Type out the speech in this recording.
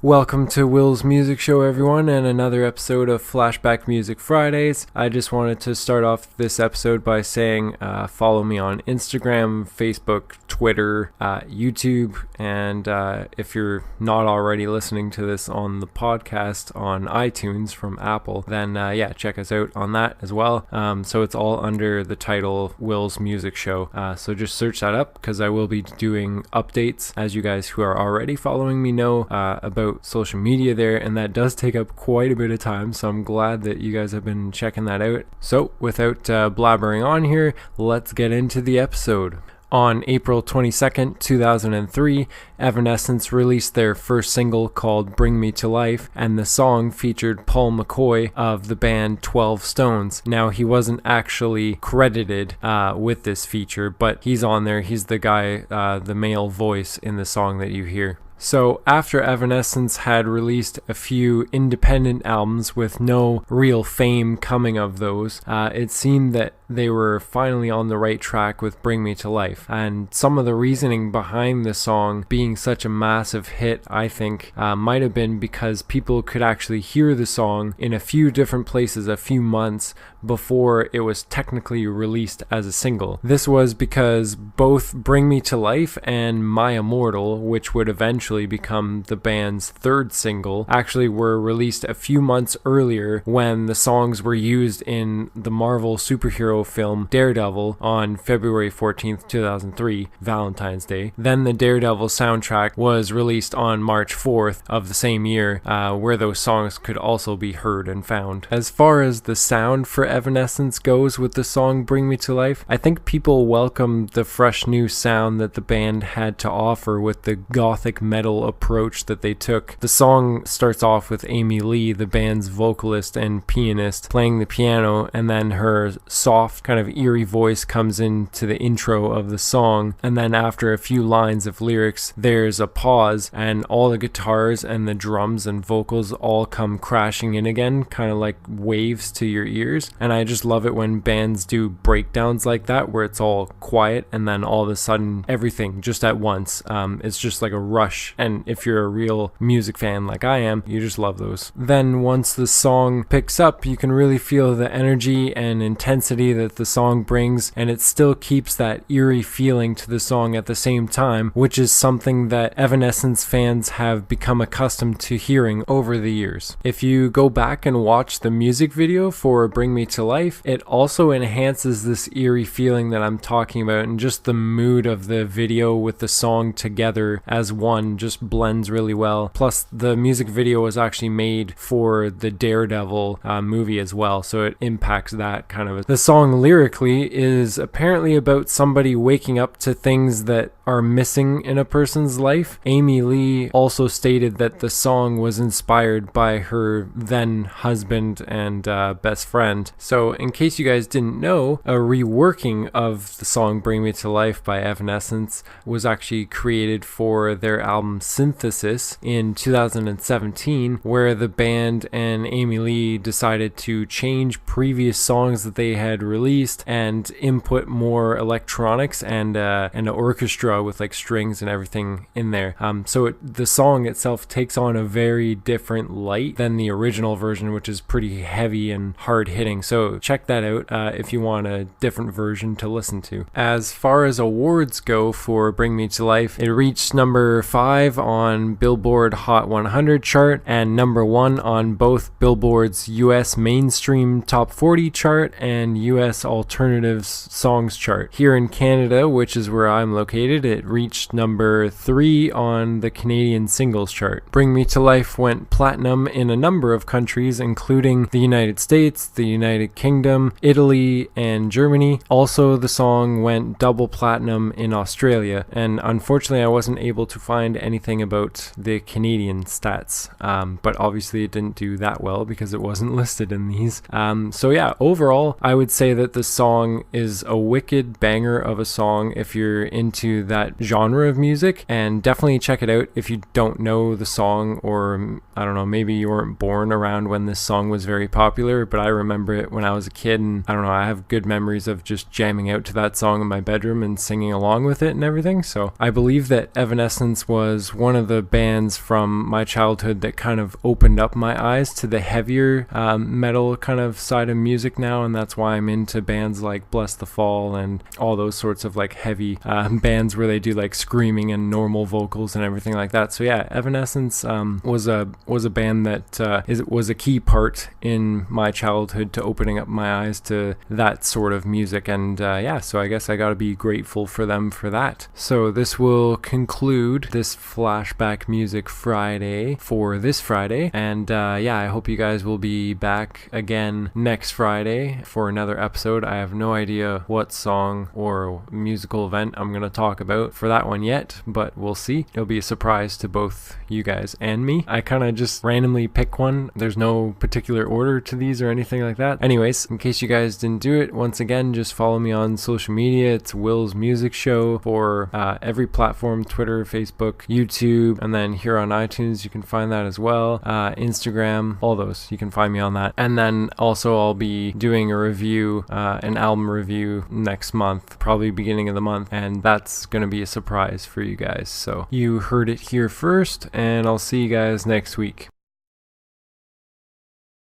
Welcome to Will's Music Show, everyone, and another episode of Flashback Music Fridays. I just wanted to start off this episode by saying follow me on Instagram, Facebook, Twitter, YouTube, and if you're not already listening to this on the podcast on iTunes from Apple, then check us out on that as well. So it's all under the title Will's Music Show. So just search that up because I will be doing updates, as you guys who are already following me know, about social media there, and that does take up quite a bit of time, so I'm glad that you guys have been checking that out. So without blabbering on here, let's get into the episode. On April 22nd, 2003, Evanescence released their first single called Bring Me to Life, and the song featured Paul McCoy of the band 12 Stones. Now, he wasn't actually credited with this feature, but he's on there. He's the guy, the male voice in the song that you hear. So after Evanescence had released a few independent albums with no real fame coming of those, it seemed that they were finally on the right track with Bring Me to Life. And some of the reasoning behind the song being such a massive hit, I think, might have been because people could actually hear the song in a few different places a few months before it was technically released as a single. This was because both Bring Me to Life and My Immortal, which would eventually become the band's third single, actually were released a few months earlier when the songs were used in the Marvel superhero film Daredevil on February 14th, 2003, Valentine's Day. Then the Daredevil soundtrack was released on March 4th of the same year, where those songs could also be heard and found. As far as the sound for Evanescence goes with the song Bring Me to Life, I think people welcomed the fresh new sound that the band had to offer with the gothic metal approach that they took. The song starts off with Amy Lee, the band's vocalist and pianist, playing the piano, and then her soft kind of eerie voice comes into the intro of the song, and then after a few lines of lyrics there's a pause and all the guitars and the drums and vocals all come crashing in again, kind of like waves to your ears. And I just love it when bands do breakdowns like that where it's all quiet and then all of a sudden everything just at once. It's just like a rush, and if you're a real music fan like I am, you just love those. Then once the song picks up, you can really feel the energy and intensity that the song brings, and it still keeps that eerie feeling to the song at the same time, which is something that Evanescence fans have become accustomed to hearing over the years. If you go back and watch the music video for Bring Me to Life, it also enhances this eerie feeling that I'm talking about, and just the mood of the video with the song together as one just blends really well. Plus the music video was actually made for the Daredevil movie as well, so it impacts that kind of. The song lyrically is apparently about somebody waking up to things that are missing in a person's life. Amy Lee also stated that the song was inspired by her then husband and best friend. So in case you guys didn't know, a reworking of the song Bring Me to Life by Evanescence was actually created for their album Synthesis in 2017, where the band and Amy Lee decided to change previous songs that they had released and input more electronics and an orchestra with like strings and everything in there. So the song itself takes on a very different light than the original version, which is pretty heavy and hard hitting. So check that out if you want a different version to listen to. As far as awards go for Bring Me to Life, it reached number 5 on Billboard Hot 100 chart and number 1 on both Billboard's US Mainstream Top 40 chart and US Alternatives Songs chart. Here in Canada, which is where I'm located, it reached number 3 on the Canadian Singles chart. Bring Me to Life went platinum in a number of countries, including the United States, the United Kingdom, Italy, and Germany. Also, the song went double platinum in Australia, and unfortunately I wasn't able to find anything about the Canadian stats, but obviously it didn't do that well because it wasn't listed in these. So yeah, overall I would say that the song is a wicked banger of a song if you're into that genre of music, and definitely check it out if you don't know the song, or I don't know, maybe you weren't born around when this song was very popular, but I remember it when I was a kid, and I don't know, I have good memories of just jamming out to that song in my bedroom and singing along with it and everything. So I believe that Evanescence was was one of the bands from my childhood that kind of opened up my eyes to the heavier metal kind of side of music now, and that's why I'm into bands like Bless the Fall and all those sorts of like heavy bands where they do like screaming and normal vocals and everything like that. So yeah, Evanescence was a band that was a key part in my childhood to opening up my eyes to that sort of music, and yeah, so I guess I gotta be grateful for them for that. So this will conclude this Flashback Music Friday for this Friday, and yeah, I hope you guys will be back again next Friday for another episode. I have no idea what song or musical event I'm gonna talk about for that one yet, but we'll see. It'll be a surprise to both you guys and me. I kind of just randomly pick one. There's no particular order to these or anything like that. Anyways, in case you guys didn't do it, once again, just follow me on social media. It's Will's Music Show for every platform: Twitter, Facebook, YouTube, and then here on iTunes you can find that as well. Instagram, all those, you can find me on that. And then also I'll be doing a review, an album review next month, probably beginning of the month, and that's gonna be a surprise for you guys. So you heard it here first, and I'll see you guys next week.